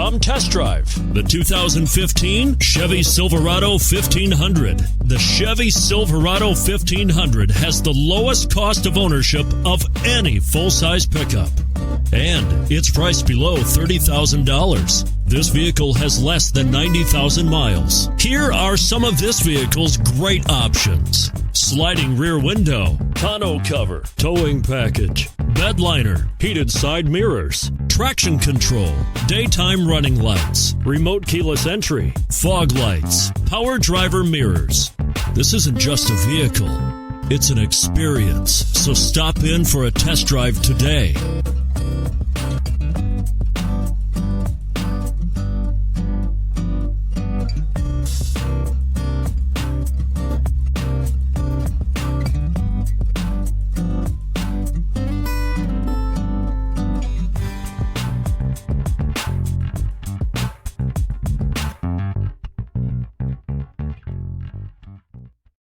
Come test drive the 2015 Chevy Silverado 1500. The Chevy Silverado 1500 has the lowest cost of ownership of any full-size pickup, and it's priced below $30,000. This vehicle has less than 90,000 miles. Here are some of this vehicle's great options: sliding rear window, tonneau cover, towing package, bed liner, heated side mirrors, traction control, daytime running lights, remote keyless entry, fog lights, power driver mirrors. This isn't just a vehicle, it's an experience. So stop in for a test drive today.